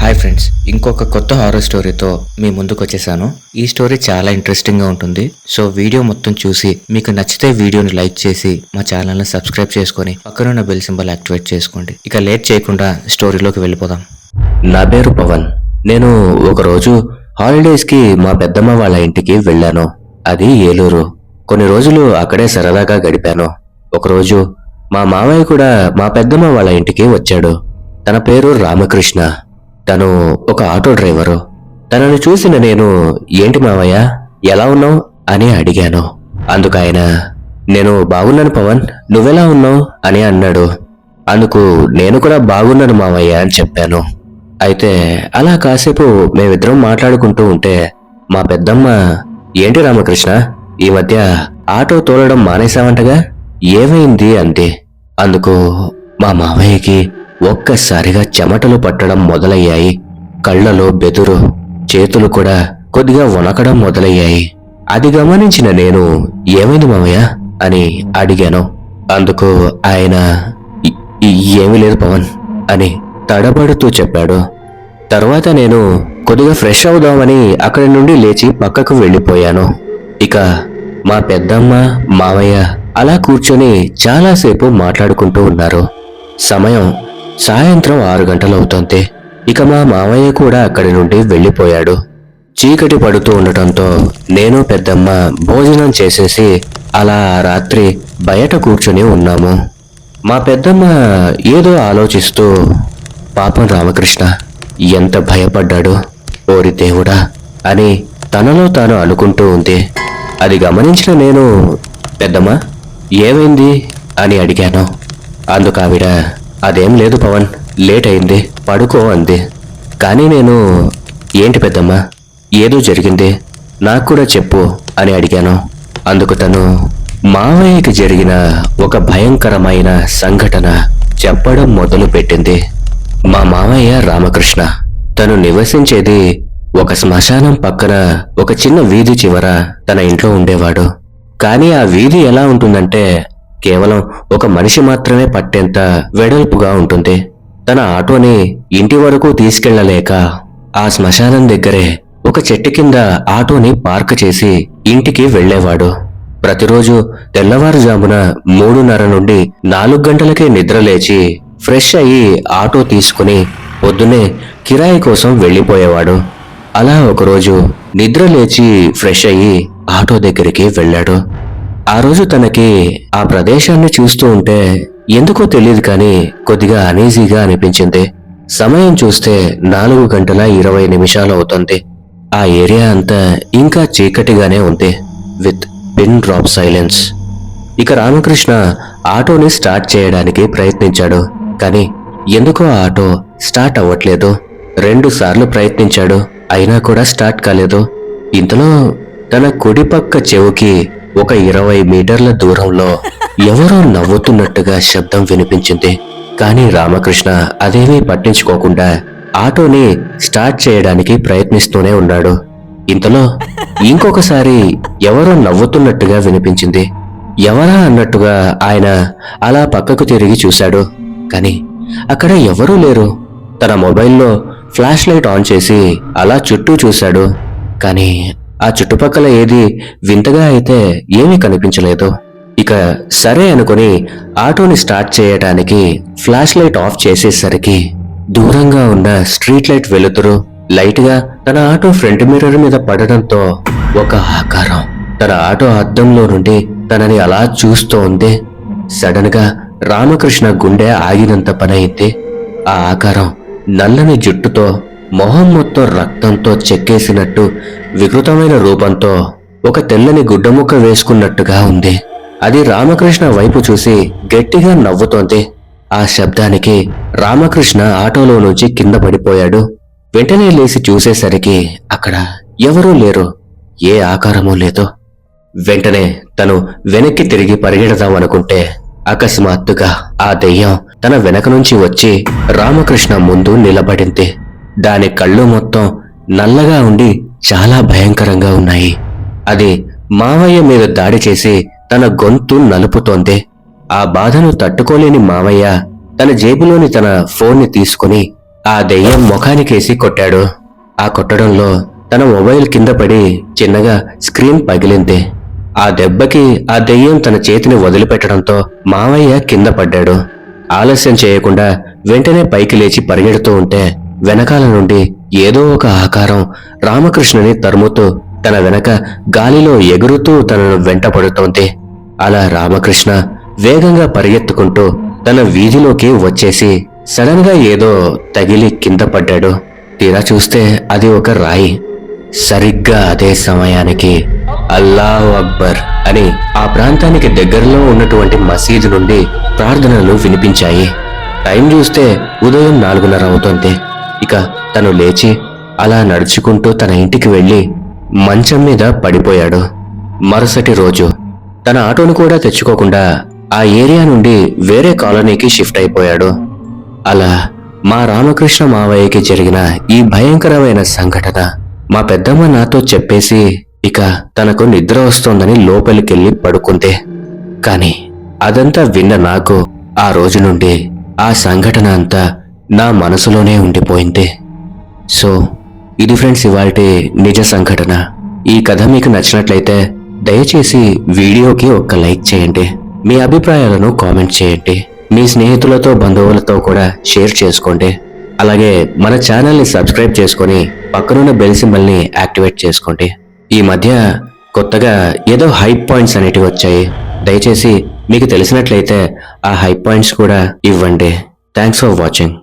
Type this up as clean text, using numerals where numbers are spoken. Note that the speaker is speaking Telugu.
హాయ్ ఫ్రెండ్స్, ఇంకొక కొత్త హారర్ స్టోరీతో మీ ముందుకు వచ్చేసాను. ఈ స్టోరీ చాలా ఇంట్రెస్టింగ్గా ఉంటుంది. సో వీడియో మొత్తం చూసి మీకు నచ్చితే వీడియోని లైక్ చేసి మా ఛానల్ని సబ్స్క్రైబ్ చేసుకొని పక్కనున్న బెల్ సింబల్ యాక్టివేట్ చేసుకోండి. ఇక లేట్ చేయకుండా స్టోరీలోకి వెళ్ళిపోదాం. నా పేరు పవన్. నేను ఒకరోజు హాలిడేస్కి మా పెద్దమ్మ వాళ్ళ ఇంటికి వెళ్ళాను. అది ఏలూరు. కొన్ని రోజులు అక్కడే సరదాగా గడిపాను. ఒకరోజు మా మావయ్య కూడా మా పెద్దమ్మ వాళ్ళ ఇంటికి వచ్చాడు. తన పేరు రామకృష్ణ. తను ఒక ఆటో డ్రైవరు. తనని చూసిన నేను, ఏంటి మావయ్య ఎలా ఉన్నావు అని అడిగాను. అందుకు ఆయన, నేను బాగున్నాను పవన్, నువ్వెలా ఉన్నావు అని అన్నాడు. అందుకు నేను కూడా బాగున్నాను మావయ్య అని చెప్పాను. అయితే అలా కాసేపు మేమిద్దరం మాట్లాడుకుంటూ ఉంటే మా పెద్దమ్మ, ఏంటి రామకృష్ణ ఈ మధ్య ఆటో తోలడం మానేశావంటగా, ఏమైంది అంది. అందుకు మా మావయ్యకి ఒక్కసారిగా చెమటలు పట్టడం మొదలయ్యాయి. కళ్ళలో బెదురు, చేతులు కూడా కొద్దిగా వణకడం మొదలయ్యాయి. అది గమనించిన నేను, ఏమైంది మావయ్య అని అడిగాను. అందుకు ఆయన, ఏమీ లేదు పవన్ అని తడబడుతూ చెప్పాడు. తర్వాత నేను కొద్దిగా ఫ్రెష్ అవుదామని అక్కడి నుండి లేచి పక్కకు వెళ్ళిపోయాను. ఇక మా పెద్దమ్మ మావయ్య అలా కూర్చొని చాలాసేపు మాట్లాడుకుంటూ ఉన్నారు. సమయం సాయంత్రం 6 గంటలవుతోంది. ఇక మా మావయ్య కూడా అక్కడి నుండి వెళ్ళిపోయాడు. చీకటి పడుతూ ఉండటంతో నేను పెద్దమ్మ భోజనం చేసేసి అలా రాత్రి బయట కూర్చొని ఉన్నాము. మా పెద్దమ్మ ఏదో ఆలోచిస్తూ, పాపం రామకృష్ణ ఎంత భయపడ్డాడు, ఓరి దేవుడా అని తనలో తాను అనుకుంటూ ఉంది. అది గమనించిన నేను, పెద్దమ్మ ఏమైంది అని అడిగాను. అందుకు ఆవిడ, అదేం లేదు పవన్, లేట్ అయింది, పడుకో అంది. కానీ నేను, ఏంటి పెద్దమ్మ ఏదో జరిగింది, నాకు కూడా చెప్పు అని అడిగాను. అందుకు తను మావయ్యకి జరిగిన ఒక భయంకరమైన సంఘటన చెప్పడం మొదలు పెట్టింది. మా మావయ్య రామకృష్ణ. తను నివసించేది ఒక శ్మశానం పక్కన ఒక చిన్న వీధి చివర తన ఇంట్లో ఉండేవాడు. కానీ ఆ వీధి ఎలా ఉంటుందంటే కేవలం ఒక మనిషి మాత్రమే పట్టేంత వెడల్పుగా ఉంటుంది. తన ఆటోని ఇంటి వరకు తీసుకెళ్లలేక ఆ శ్మశానం దగ్గరే ఒక చెట్టు కింద ఆటోని పార్క్ చేసి ఇంటికి వెళ్లేవాడు. ప్రతిరోజు తెల్లవారుజామున 3:30 నుండి 4 గంటలకే నిద్రలేచి ఫ్రెష్ అయ్యి ఆటో తీసుకుని పొద్దున్నే కిరాయి కోసం వెళ్లిపోయేవాడు. అలా ఒకరోజు నిద్ర లేచి ఫ్రెష్ అయ్యి ఆటో దగ్గరికి వెళ్ళాడు. ఆ రోజు తనకి ఆ ప్రదేశాన్ని చూస్తూ ఉంటే ఎందుకో తెలియదు కానీ కొద్దిగా అనీజీగా అనిపించింది. సమయం చూస్తే 4:20 అవుతుంది. ఆ ఏరియా అంతా ఇంకా చీకటిగానే ఉంది, విత్ పిన్ డ్రాప్ సైలెన్స్. ఇక రామకృష్ణ ఆటోని స్టార్ట్ చేయడానికి ప్రయత్నించాడు. కానీ ఎందుకో ఆటో స్టార్ట్ అవ్వట్లేదు. 2 సార్లు ప్రయత్నించాడు, అయినా కూడా స్టార్ట్ కాలేదు. ఇంతలో తన కుడిపక్క చెవుకి ఒక 20 మీటర్ల దూరంలో ఎవరో నవ్వుతున్నట్టుగా శబ్దం వినిపించింది. కానీ రామకృష్ణ అదేమీ పట్టించుకోకుండా ఆటోని స్టార్ట్ చేయడానికి ప్రయత్నిస్తూనే ఉన్నాడు. ఇంతలో ఇంకొకసారి ఎవరో నవ్వుతున్నట్టుగా వినిపించింది. ఎవరా అన్నట్టుగా ఆయన అలా పక్కకు తిరిగి చూశాడు. కానీ అక్కడ ఎవరూ లేరు. తన మొబైల్లో ఫ్లాష్ లైట్ ఆన్ చేసి అలా చుట్టూ చూశాడు. కానీ ఆ చుట్టుపక్కల ఏది వింతగా అయితే ఏమీ కనిపించలేదు. ఇక సరే అనుకుని ఆటోని స్టార్ట్ చేయడానికి ఫ్లాష్ లైట్ ఆఫ్ చేసేసరికి దూరంగా ఉన్న స్ట్రీట్ లైట్ వెలుతురు లైట్గా తన ఆటో ఫ్రంట్ మిర్రర్ మీద పడడంతో ఒక ఆకారం తన ఆటో అద్దంలో నుండి తనని అలా చూస్తోంది. సడన్ గా రామకృష్ణ గుండె ఆగినంత పనైంది. ఆ ఆకారం నల్లని జుట్టుతో, మొహం మొత్తం రక్తంతో చెక్కేసినట్టు వికృతమైన రూపంతో ఒక తెల్లని గుడ్డముక్క వేసుకున్నట్టుగా ఉంది. అది రామకృష్ణ వైపు చూసి గట్టిగా నవ్వుతోంది. ఆ శబ్దానికి రామకృష్ణ ఆటోలో నుంచి కింద పడిపోయాడు. వెంటనే లేచి చూసేసరికి అక్కడ ఎవరూ లేరు, ఏ ఆకారమూ లేదు. వెంటనే తను వెనక్కి తిరిగి పరిగెడదామనుకుంటే అకస్మాత్తుగా ఆ దెయ్యం తన వెనక నుంచి వచ్చి రామకృష్ణ ముందు నిలబడింది. దాని కళ్ళు మొత్తం నల్లగా ఉండి చాలా భయంకరంగా ఉన్నాయి. అది మావయ్య మీద దాడి చేసి తన గొంతు నలుపుతోంది. ఆ బాధను తట్టుకోలేని మావయ్య తన జేబులోని తన ఫోన్ని తీసుకుని ఆ దెయ్యం ముఖానికేసి కొట్టాడు. ఆ కొట్టడంలో తన మొబైల్ కింద పడి చిన్నగా స్క్రీన్ పగిలింది. ఆ దెబ్బకి ఆ దెయ్యం తన చేతిని వదిలిపెట్టడంతో మావయ్య కింద పడ్డాడు. ఆలస్యం చేయకుండా వెంటనే పైకి లేచి పరిగెడుతూ ఉంటే వెనకాల నుండి ఏదో ఒక ఆకారం రామకృష్ణని తరుముతూ తన వెనక గాలిలో ఎగురుతూ తనను వెంటపడుతోంది. అలా రామకృష్ణ వేగంగా పరిగెత్తుకుంటూ తన వీధిలోకి వచ్చేసి సడన్ గా ఏదో తగిలి కింద పడ్డాడు. తీరా చూస్తే అది ఒక రాయి. సరిగ్గా అదే సమయానికి అల్లాహు అక్బర్ అని ఆ ప్రాంతానికి దగ్గరలో ఉన్నటువంటి మసీదు నుండి ప్రార్థనలు వినిపించాయి. టైం చూస్తే ఉదయం 4:30 అవుతోంది. ఇక తను లేచి అలా నడుచుకుంటూ తన ఇంటికి వెళ్లి మంచం మీద పడిపోయాడు. మరుసటి రోజు తన ఆటోను కూడా తెచ్చుకోకుండా ఆ ఏరియా నుండి వేరే కాలనీకి షిఫ్ట్ అయిపోయాడు. అలా మా రామకృష్ణ మావయ్యకి జరిగిన ఈ భయంకరమైన సంఘటన మా పెద్దమ్మ నాతో చెప్పేసి ఇక తనకు నిద్ర వస్తోందని లోపలికెళ్ళి పడుకుంది. కాని అదంతా విన్న నాకు ఆ రోజు నుండి ఆ సంఘటన అంతా నా మనసులోనే ఉండిపోయింది. సో ఇది ఫ్రెండ్స్ ఇవాల్టి నిజ సంఘటన. ఈ కథ మీకు నచ్చినట్లయితే దయచేసి వీడియోకి ఒక లైక్ చేయండి. మీ అభిప్రాయాలను కామెంట్ చేయండి. మీ స్నేహితులతో బంధువులతో కూడా షేర్ చేసుకోండి. అలాగే మన ఛానల్ని సబ్స్క్రైబ్ చేసుకొని పక్కనున్న బెల్ సింబల్ని యాక్టివేట్ చేసుకోండి. ఈ మధ్య కొత్తగా ఏదో హైప్ పాయింట్స్ అనేటివి వచ్చాయి. దయచేసి మీకు తెలిసినట్లయితే ఆ హైప్ పాయింట్స్ కూడా ఇవ్వండి. Thanks for watching.